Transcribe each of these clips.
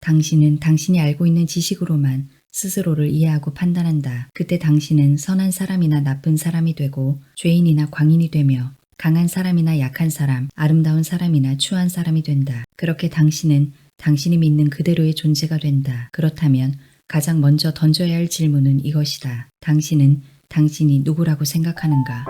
당신은 당신이 알고 있는 지식으로만 스스로를 이해하고 판단한다. 그때 당신은 선한 사람이나 나쁜 사람이 되고 죄인이나 광인이 되며 강한 사람이나 약한 사람, 아름다운 사람이나 추한 사람이 된다. 그렇게 당신은 당신이 믿는 그대로의 존재가 된다. 그렇다면 가장 먼저 던져야 할 질문은 이것이다. 당신은 당신이 누구라고 생각하는가?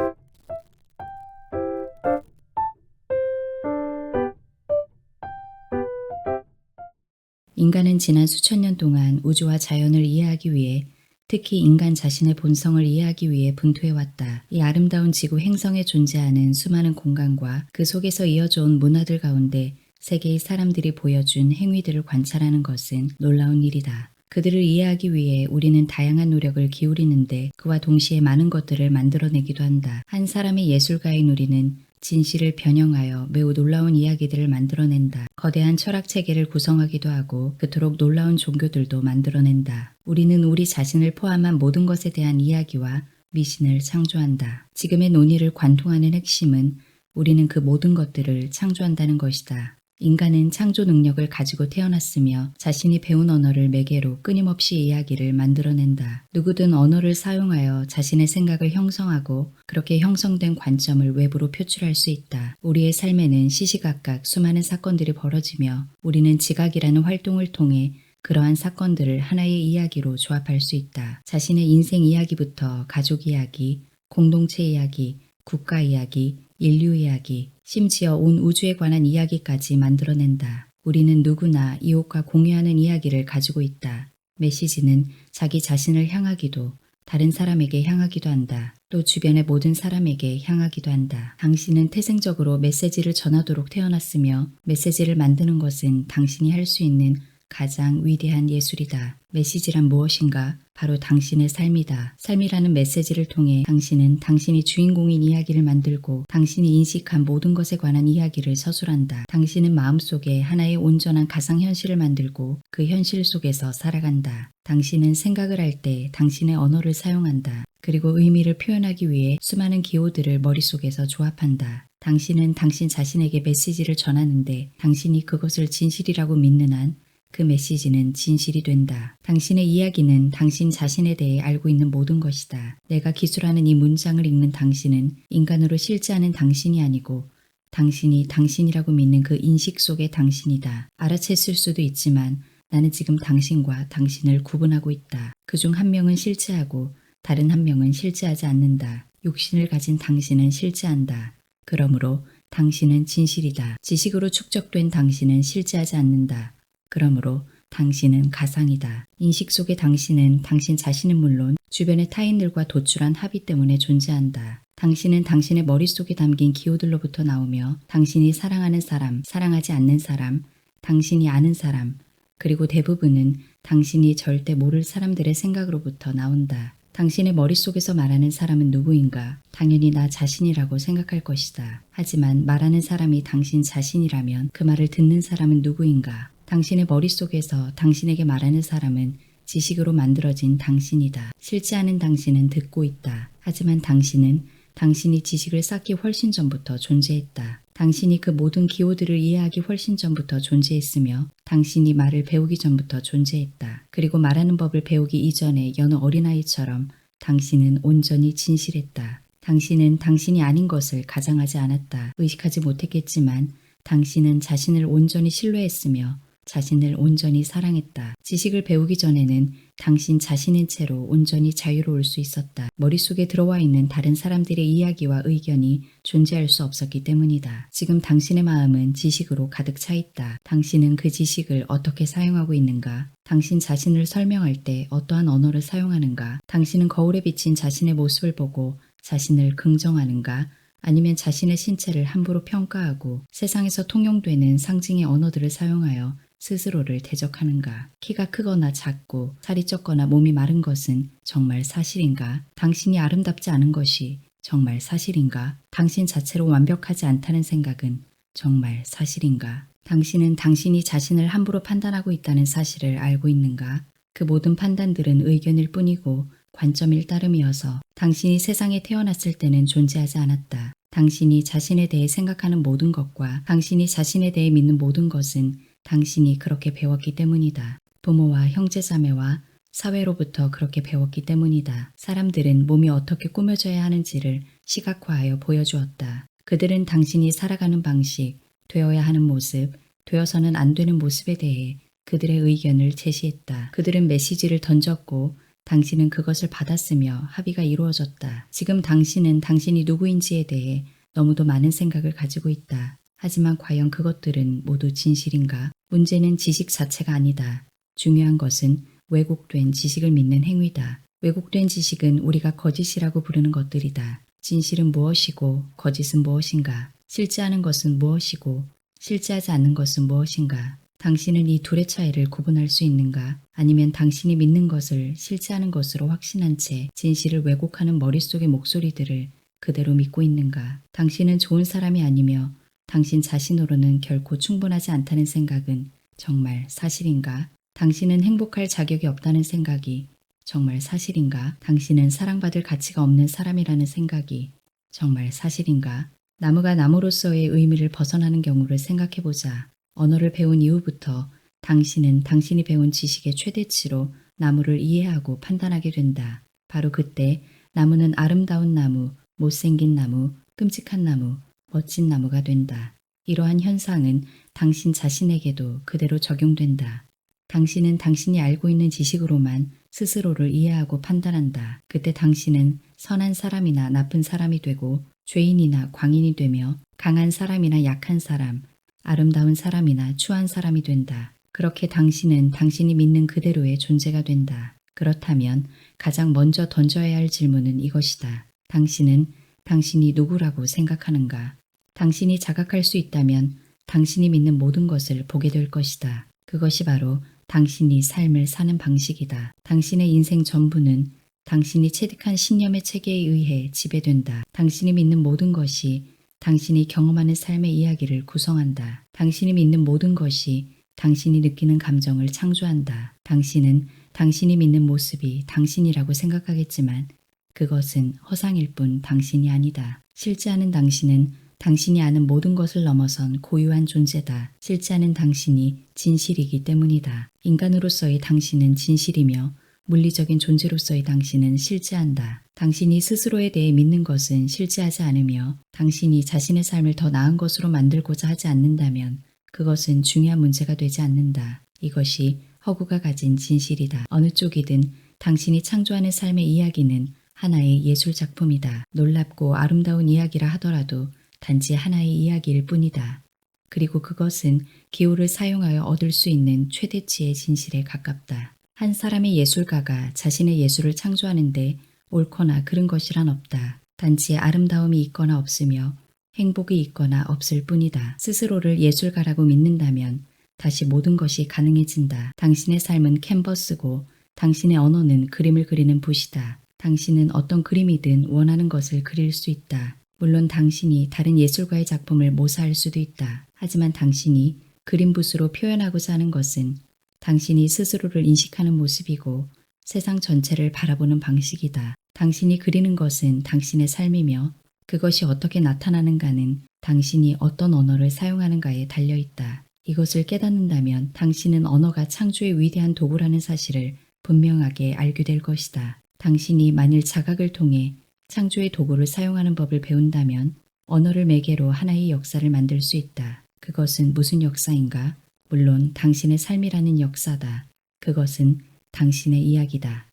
인간은 지난 수천 년 동안 우주와 자연을 이해하기 위해 특히 인간 자신의 본성을 이해하기 위해 분투해왔다. 이 아름다운 지구 행성에 존재하는 수많은 공간과 그 속에서 이어져 온 문화들 가운데 세계의 사람들이 보여준 행위들을 관찰하는 것은 놀라운 일이다. 그들을 이해하기 위해 우리는 다양한 노력을 기울이는데 그와 동시에 많은 것들을 만들어내기도 한다. 한 사람의 예술가인 우리는 진실을 변형하여 매우 놀라운 이야기들을 만들어낸다. 거대한 철학 체계를 구성하기도 하고 그토록 놀라운 종교들도 만들어낸다. 우리는 우리 자신을 포함한 모든 것에 대한 이야기와 미신을 창조한다. 지금의 논의를 관통하는 핵심은 우리는 그 모든 것들을 창조한다는 것이다. 인간은 창조 능력을 가지고 태어났으며 자신이 배운 언어를 매개로 끊임없이 이야기를 만들어낸다. 누구든 언어를 사용하여 자신의 생각을 형성하고 그렇게 형성된 관점을 외부로 표출할 수 있다. 우리의 삶에는 시시각각 수많은 사건들이 벌어지며 우리는 지각이라는 활동을 통해 그러한 사건들을 하나의 이야기로 조합할 수 있다. 자신의 인생 이야기부터 가족 이야기, 공동체 이야기, 국가 이야기, 인류 이야기, 심지어 온 우주에 관한 이야기까지 만들어낸다. 우리는 누구나 이웃과 공유하는 이야기를 가지고 있다. 메시지는 자기 자신을 향하기도 다른 사람에게 향하기도 한다. 또 주변의 모든 사람에게 향하기도 한다. 당신은 태생적으로 메시지를 전하도록 태어났으며 메시지를 만드는 것은 당신이 할 수 있는 가장 위대한 예술이다. 메시지란 무엇인가? 바로 당신의 삶이다. 삶이라는 메시지를 통해 당신은 당신이 주인공인 이야기를 만들고 당신이 인식한 모든 것에 관한 이야기를 서술한다. 당신은 마음속에 하나의 온전한 가상현실을 만들고 그 현실 속에서 살아간다. 당신은 생각을 할 때 당신의 언어를 사용한다. 그리고 의미를 표현하기 위해 수많은 기호들을 머릿속에서 조합한다. 당신은 당신 자신에게 메시지를 전하는데 당신이 그것을 진실이라고 믿는 한 그 메시지는 진실이 된다. 당신의 이야기는 당신 자신에 대해 알고 있는 모든 것이다. 내가 기술하는 이 문장을 읽는 당신은 인간으로 실제하는 당신이 아니고 당신이 당신이라고 믿는 그 인식 속의 당신이다. 알아챘을 수도 있지만 나는 지금 당신과 당신을 구분하고 있다. 그중 한 명은 실제하고 다른 한 명은 실제하지 않는다. 육신을 가진 당신은 실제한다. 그러므로 당신은 진실이다. 지식으로 축적된 당신은 실제하지 않는다. 그러므로 당신은 가상이다. 인식 속의 당신은 당신 자신은 물론 주변의 타인들과 도출한 합의 때문에 존재한다. 당신은 당신의 머릿속에 담긴 기호들로부터 나오며 당신이 사랑하는 사람, 사랑하지 않는 사람, 당신이 아는 사람, 그리고 대부분은 당신이 절대 모를 사람들의 생각으로부터 나온다. 당신의 머릿속에서 말하는 사람은 누구인가? 당연히 나 자신이라고 생각할 것이다. 하지만 말하는 사람이 당신 자신이라면 그 말을 듣는 사람은 누구인가? 당신의 머릿속에서 당신에게 말하는 사람은 지식으로 만들어진 당신이다. 실제하는 당신은 듣고 있다. 하지만 당신은 당신이 지식을 쌓기 훨씬 전부터 존재했다. 당신이 그 모든 기호들을 이해하기 훨씬 전부터 존재했으며 당신이 말을 배우기 전부터 존재했다. 그리고 말하는 법을 배우기 이전에 여느 어린아이처럼 당신은 온전히 진실했다. 당신은 당신이 아닌 것을 가장하지 않았다. 의식하지 못했겠지만 당신은 자신을 온전히 신뢰했으며 자신을 온전히 사랑했다. 지식을 배우기 전에는 당신 자신인 채로 온전히 자유로울 수 있었다. 머릿속에 들어와 있는 다른 사람들의 이야기와 의견이 존재할 수 없었기 때문이다. 지금 당신의 마음은 지식으로 가득 차 있다. 당신은 그 지식을 어떻게 사용하고 있는가? 당신 자신을 설명할 때 어떠한 언어를 사용하는가? 당신은 거울에 비친 자신의 모습을 보고 자신을 긍정하는가? 아니면 자신의 신체를 함부로 평가하고 세상에서 통용되는 상징의 언어들을 사용하여 스스로를 대적하는가? 키가 크거나 작고 살이 쪘거나 몸이 마른 것은 정말 사실인가? 당신이 아름답지 않은 것이 정말 사실인가? 당신 자체로 완벽하지 않다는 생각은 정말 사실인가? 당신은 당신이 자신을 함부로 판단하고 있다는 사실을 알고 있는가? 그 모든 판단들은 의견일 뿐이고 관점일 따름이어서 당신이 세상에 태어났을 때는 존재하지 않았다. 당신이 자신에 대해 생각하는 모든 것과 당신이 자신에 대해 믿는 모든 것은 당신이 그렇게 배웠기 때문이다. 부모와 형제자매와 사회로부터 그렇게 배웠기 때문이다. 사람들은 몸이 어떻게 꾸며져야 하는지를 시각화하여 보여주었다. 그들은 당신이 살아가는 방식, 되어야 하는 모습, 되어서는 안 되는 모습에 대해 그들의 의견을 제시했다. 그들은 메시지를 던졌고 당신은 그것을 받았으며 합의가 이루어졌다. 지금 당신은 당신이 누구인지에 대해 너무도 많은 생각을 가지고 있다. 하지만 과연 그것들은 모두 진실인가? 문제는 지식 자체가 아니다. 중요한 것은 왜곡된 지식을 믿는 행위다. 왜곡된 지식은 우리가 거짓이라고 부르는 것들이다. 진실은 무엇이고 거짓은 무엇인가? 실제하는 것은 무엇이고 실제하지 않는 것은 무엇인가? 당신은 이 둘의 차이를 구분할 수 있는가? 아니면 당신이 믿는 것을 실제하는 것으로 확신한 채 진실을 왜곡하는 머릿속의 목소리들을 그대로 믿고 있는가? 당신은 좋은 사람이 아니며 당신 자신으로는 결코 충분하지 않다는 생각은 정말 사실인가? 당신은 행복할 자격이 없다는 생각이 정말 사실인가? 당신은 사랑받을 가치가 없는 사람이라는 생각이 정말 사실인가? 나무가 나무로서의 의미를 벗어나는 경우를 생각해보자. 언어를 배운 이후부터 당신은 당신이 배운 지식의 최대치로 나무를 이해하고 판단하게 된다. 바로 그때 나무는 아름다운 나무, 못생긴 나무, 끔찍한 나무, 멋진 나무가 된다. 이러한 현상은 당신 자신에게도 그대로 적용된다. 당신은 당신이 알고 있는 지식으로만 스스로를 이해하고 판단한다. 그때 당신은 선한 사람이나 나쁜 사람이 되고 죄인이나 광인이 되며 강한 사람이나 약한 사람, 아름다운 사람이나 추한 사람이 된다. 그렇게 당신은 당신이 믿는 그대로의 존재가 된다. 그렇다면 가장 먼저 던져야 할 질문은 이것이다. 당신은 당신이 누구라고 생각하는가? 당신이 자각할 수 있다면 당신이 믿는 모든 것을 보게 될 것이다. 그것이 바로 당신이 삶을 사는 방식이다. 당신의 인생 전부는 당신이 체득한 신념의 체계에 의해 지배된다. 당신이 믿는 모든 것이 당신이 경험하는 삶의 이야기를 구성한다. 당신이 믿는 모든 것이 당신이 느끼는 감정을 창조한다. 당신은 당신이 믿는 모습이 당신이라고 생각하겠지만 그것은 허상일 뿐 당신이 아니다. 실제하는 당신은 당신이 아는 모든 것을 넘어선 고유한 존재다. 실제하는 당신이 진실이기 때문이다. 인간으로서의 당신은 진실이며 물리적인 존재로서의 당신은 실제한다. 당신이 스스로에 대해 믿는 것은 실제하지 않으며 당신이 자신의 삶을 더 나은 것으로 만들고자 하지 않는다면 그것은 중요한 문제가 되지 않는다. 이것이 허구가 가진 진실이다. 어느 쪽이든 당신이 창조하는 삶의 이야기는 하나의 예술 작품이다. 놀랍고 아름다운 이야기라 하더라도 단지 하나의 이야기일 뿐이다. 그리고 그것은 기호를 사용하여 얻을 수 있는 최대치의 진실에 가깝다. 한 사람의 예술가가 자신의 예술을 창조하는데 옳거나 그른 것이란 없다. 단지 아름다움이 있거나 없으며 행복이 있거나 없을 뿐이다. 스스로를 예술가라고 믿는다면 다시 모든 것이 가능해진다. 당신의 삶은 캔버스고 당신의 언어는 그림을 그리는 붓이다. 당신은 어떤 그림이든 원하는 것을 그릴 수 있다. 물론 당신이 다른 예술가의 작품을 모사할 수도 있다. 하지만 당신이 그림붓으로 표현하고자 하는 것은 당신이 스스로를 인식하는 모습이고 세상 전체를 바라보는 방식이다. 당신이 그리는 것은 당신의 삶이며 그것이 어떻게 나타나는가는 당신이 어떤 언어를 사용하는가에 달려있다. 이것을 깨닫는다면 당신은 언어가 창조의 위대한 도구라는 사실을 분명하게 알게 될 것이다. 당신이 만일 자각을 통해 창조의 도구를 사용하는 법을 배운다면 언어를 매개로 하나의 역사를 만들 수 있다. 그것은 무슨 역사인가? 물론 당신의 삶이라는 역사다. 그것은 당신의 이야기다.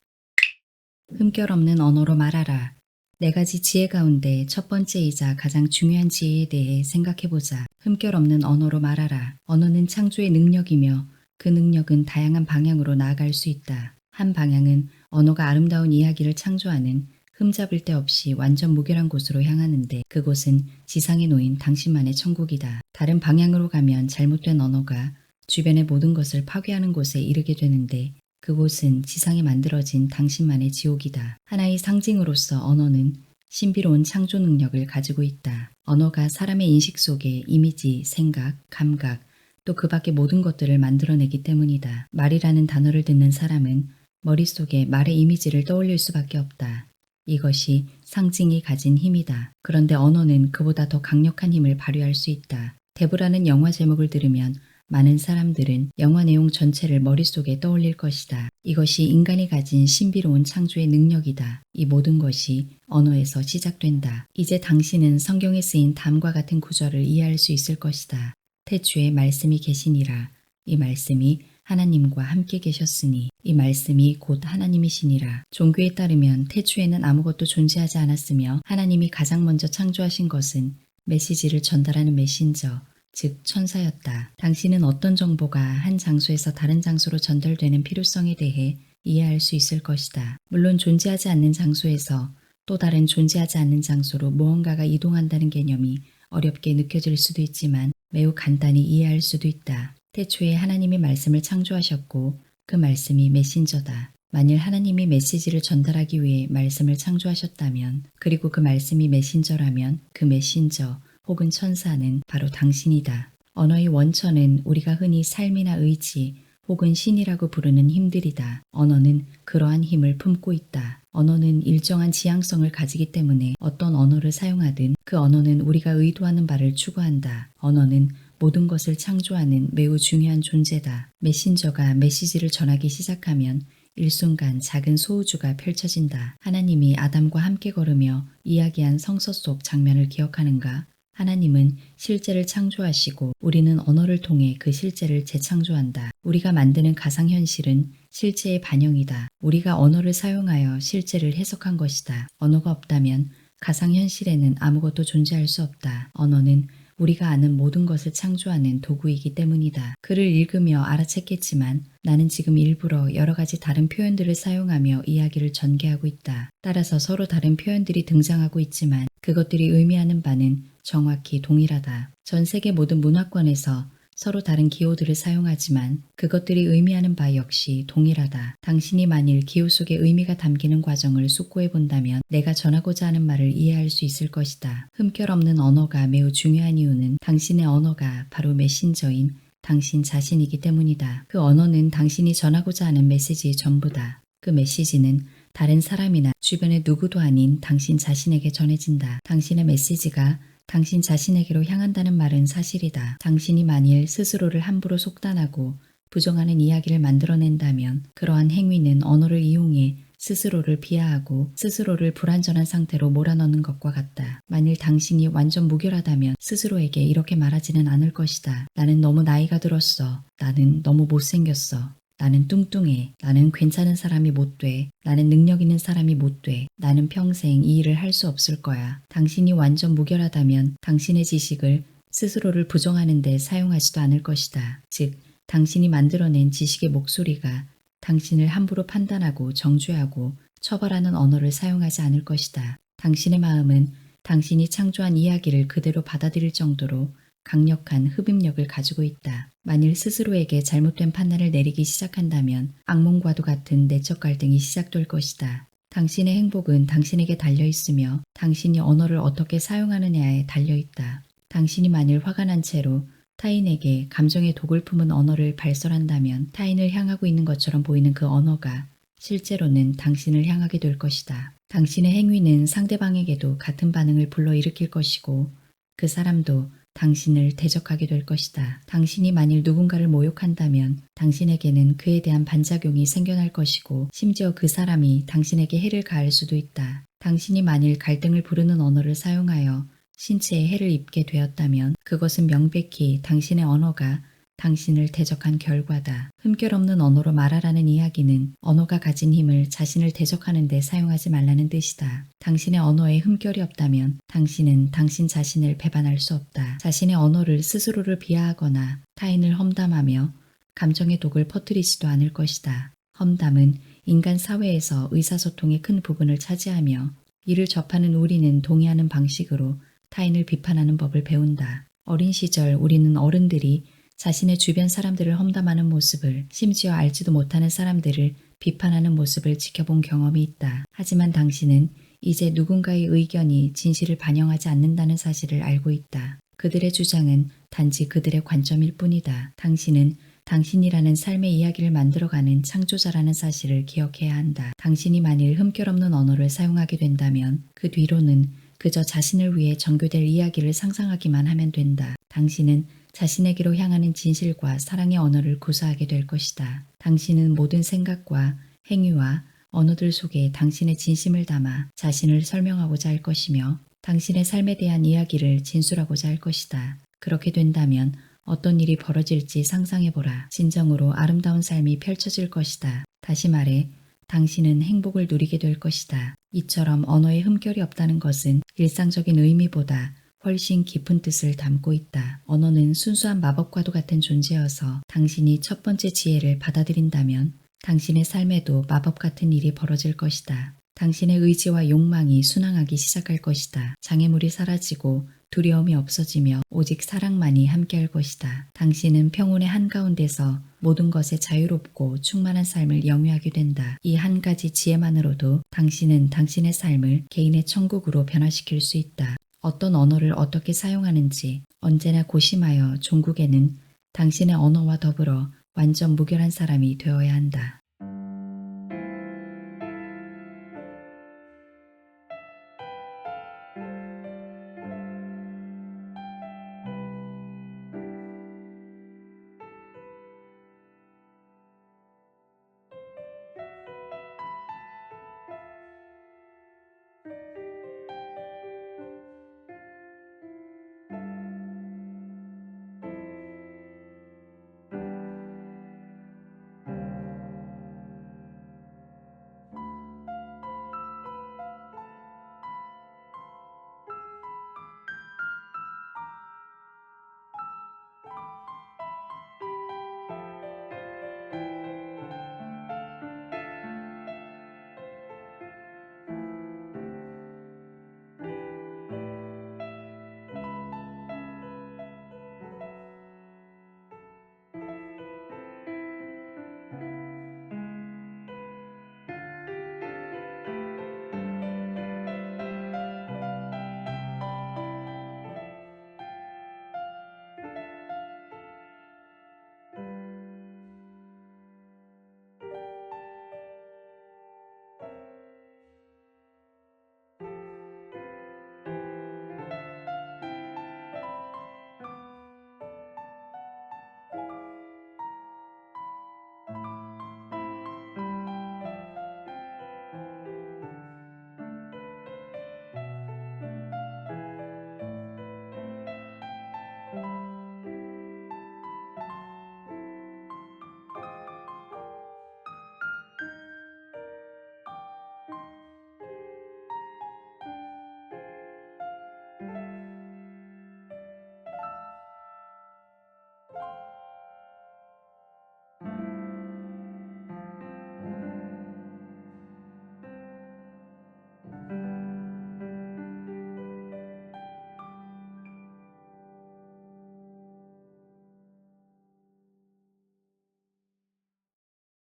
흠결 없는 언어로 말하라. 네 가지 지혜 가운데 첫 번째이자 가장 중요한 지혜에 대해 생각해보자. 흠결 없는 언어로 말하라. 언어는 창조의 능력이며 그 능력은 다양한 방향으로 나아갈 수 있다. 한 방향은 언어가 아름다운 이야기를 창조하는 흠잡을 데 없이 완전 무결한 곳으로 향하는데 그곳은 지상에 놓인 당신만의 천국이다. 다른 방향으로 가면 잘못된 언어가 주변의 모든 것을 파괴하는 곳에 이르게 되는데 그곳은 지상에 만들어진 당신만의 지옥이다. 하나의 상징으로서 언어는 신비로운 창조 능력을 가지고 있다. 언어가 사람의 인식 속에 이미지, 생각, 감각, 또 그 밖의 모든 것들을 만들어내기 때문이다. 말이라는 단어를 듣는 사람은 머릿속에 말의 이미지를 떠올릴 수밖에 없다. 이것이 상징이 가진 힘이다. 그런데 언어는 그보다 더 강력한 힘을 발휘할 수 있다. 대부라는 영화 제목을 들으면 많은 사람들은 영화 내용 전체를 머릿속에 떠올릴 것이다. 이것이 인간이 가진 신비로운 창조의 능력이다. 이 모든 것이 언어에서 시작된다. 이제 당신은 성경에 쓰인 다음과 같은 구절을 이해할 수 있을 것이다. 태초에 말씀이 계시니라. 이 말씀이 하나님과 함께 계셨으니 이 말씀이 곧 하나님이시니라. 종교에 따르면 태초에는 아무것도 존재하지 않았으며 하나님이 가장 먼저 창조하신 것은 메시지를 전달하는 메신저, 즉 천사였다. 당신은 어떤 정보가 한 장소에서 다른 장소로 전달되는 필요성에 대해 이해할 수 있을 것이다. 물론 존재하지 않는 장소에서 또 다른 존재하지 않는 장소로 무언가가 이동한다는 개념이 어렵게 느껴질 수도 있지만 매우 간단히 이해할 수도 있다. 태초에 하나님이 말씀을 창조하셨고 그 말씀이 메신저다. 만일 하나님이 메시지를 전달하기 위해 말씀을 창조하셨다면 그리고 그 말씀이 메신저라면 그 메신저 혹은 천사는 바로 당신이다. 언어의 원천은 우리가 흔히 삶이나 의지 혹은 신이라고 부르는 힘들이다. 언어는 그러한 힘을 품고 있다. 언어는 일정한 지향성을 가지기 때문에 어떤 언어를 사용하든 그 언어는 우리가 의도하는 바를 추구한다. 언어는 모든 것을 창조하는 매우 중요한 존재다. 메신저가 메시지를 전하기 시작하면 일순간 작은 소우주가 펼쳐진다. 하나님이 아담과 함께 걸으며 이야기한 성서 속 장면을 기억하는가? 하나님은 실제를 창조하시고 우리는 언어를 통해 그 실제를 재창조한다. 우리가 만드는 가상현실은 실제의 반영이다. 우리가 언어를 사용하여 실제를 해석한 것이다. 언어가 없다면 가상현실에는 아무것도 존재할 수 없다. 언어는 우리가 아는 모든 것을 창조하는 도구이기 때문이다. 글을 읽으며 알아챘겠지만 나는 지금 일부러 여러 가지 다른 표현들을 사용하며 이야기를 전개하고 있다. 따라서 서로 다른 표현들이 등장하고 있지만 그것들이 의미하는 바는 정확히 동일하다. 전 세계 모든 문화권에서 서로 다른 기호들을 사용하지만 그것들이 의미하는 바 역시 동일하다. 당신이 만일 기호 속에 의미가 담기는 과정을 숙고해 본다면 내가 전하고자 하는 말을 이해할 수 있을 것이다. 흠결 없는 언어가 매우 중요한 이유는 당신의 언어가 바로 메신저인 당신 자신이기 때문이다. 그 언어는 당신이 전하고자 하는 메시지의 전부다. 그 메시지는 다른 사람이나 주변의 누구도 아닌 당신 자신에게 전해진다. 당신의 메시지가 당신 자신에게로 향한다는 말은 사실이다. 당신이 만일 스스로를 함부로 속단하고 부정하는 이야기를 만들어낸다면 그러한 행위는 언어를 이용해 스스로를 비하하고 스스로를 불완전한 상태로 몰아넣는 것과 같다. 만일 당신이 완전 무결하다면 스스로에게 이렇게 말하지는 않을 것이다. 나는 너무 나이가 들었어. 나는 너무 못생겼어. 나는 뚱뚱해. 나는 괜찮은 사람이 못 돼. 나는 능력 있는 사람이 못 돼. 나는 평생 이 일을 할 수 없을 거야. 당신이 완전 무결하다면 당신의 지식을 스스로를 부정하는 데 사용하지도 않을 것이다. 즉, 당신이 만들어낸 지식의 목소리가 당신을 함부로 판단하고 정죄하고 처벌하는 언어를 사용하지 않을 것이다. 당신의 마음은 당신이 창조한 이야기를 그대로 받아들일 정도로 강력한 흡입력을 가지고 있다. 만일 스스로에게 잘못된 판단을 내리기 시작한다면 악몽과도 같은 내적 갈등이 시작될 것이다. 당신의 행복은 당신에게 달려있으며 당신이 언어를 어떻게 사용하느냐에 달려있다. 당신이 만일 화가 난 채로 타인에게 감정의 독을 품은 언어를 발설한다면 타인을 향하고 있는 것처럼 보이는 그 언어가 실제로는 당신을 향하게 될 것이다. 당신의 행위는 상대방에게도 같은 반응을 불러일으킬 것이고 그 사람도 당신을 대적하게 될 것이다. 당신이 만일 누군가를 모욕한다면 당신에게는 그에 대한 반작용이 생겨날 것이고 심지어 그 사람이 당신에게 해를 가할 수도 있다. 당신이 만일 갈등을 부르는 언어를 사용하여 신체에 해를 입게 되었다면 그것은 명백히 당신의 언어가 당신을 대적한 결과다. 흠결 없는 언어로 말하라는 이야기는 언어가 가진 힘을 자신을 대적하는 데 사용하지 말라는 뜻이다. 당신의 언어에 흠결이 없다면 당신은 당신 자신을 배반할 수 없다. 자신의 언어를 스스로를 비하하거나 타인을 험담하며 감정의 독을 퍼뜨리지도 않을 것이다. 험담은 인간 사회에서 의사소통의 큰 부분을 차지하며 이를 접하는 우리는 동의하는 방식으로 타인을 비판하는 법을 배운다. 어린 시절 우리는 어른들이 자신의 주변 사람들을 험담하는 모습을, 심지어 알지도 못하는 사람들을 비판하는 모습을 지켜본 경험이 있다. 하지만 당신은 이제 누군가의 의견이 진실을 반영하지 않는다는 사실을 알고 있다. 그들의 주장은 단지 그들의 관점일 뿐이다. 당신은 당신이라는 삶의 이야기를 만들어가는 창조자라는 사실을 기억해야 한다. 당신이 만일 흠결 없는 언어를 사용하게 된다면 그 뒤로는 그저 자신을 위해 전교될 이야기를 상상하기만 하면 된다. 당신은 자신에게로 향하는 진실과 사랑의 언어를 구사하게 될 것이다. 당신은 모든 생각과 행위와 언어들 속에 당신의 진심을 담아 자신을 설명하고자 할 것이며 당신의 삶에 대한 이야기를 진술하고자 할 것이다. 그렇게 된다면 어떤 일이 벌어질지 상상해보라. 진정으로 아름다운 삶이 펼쳐질 것이다. 다시 말해 당신은 행복을 누리게 될 것이다. 이처럼 언어에 흠결이 없다는 것은 일상적인 의미보다 훨씬 깊은 뜻을 담고 있다. 언어는 순수한 마법과도 같은 존재여서 당신이 첫 번째 지혜를 받아들인다면 당신의 삶에도 마법 같은 일이 벌어질 것이다. 당신의 의지와 욕망이 순항하기 시작할 것이다. 장애물이 사라지고 두려움이 없어지며 오직 사랑만이 함께할 것이다. 당신은 평온의 한가운데서 모든 것에 자유롭고 충만한 삶을 영위하게 된다. 이 한 가지 지혜만으로도 당신은 당신의 삶을 개인의 천국으로 변화시킬 수 있다. 어떤 언어를 어떻게 사용하는지 언제나 고심하여 종국에는 당신의 언어와 더불어 완전 무결한 사람이 되어야 한다.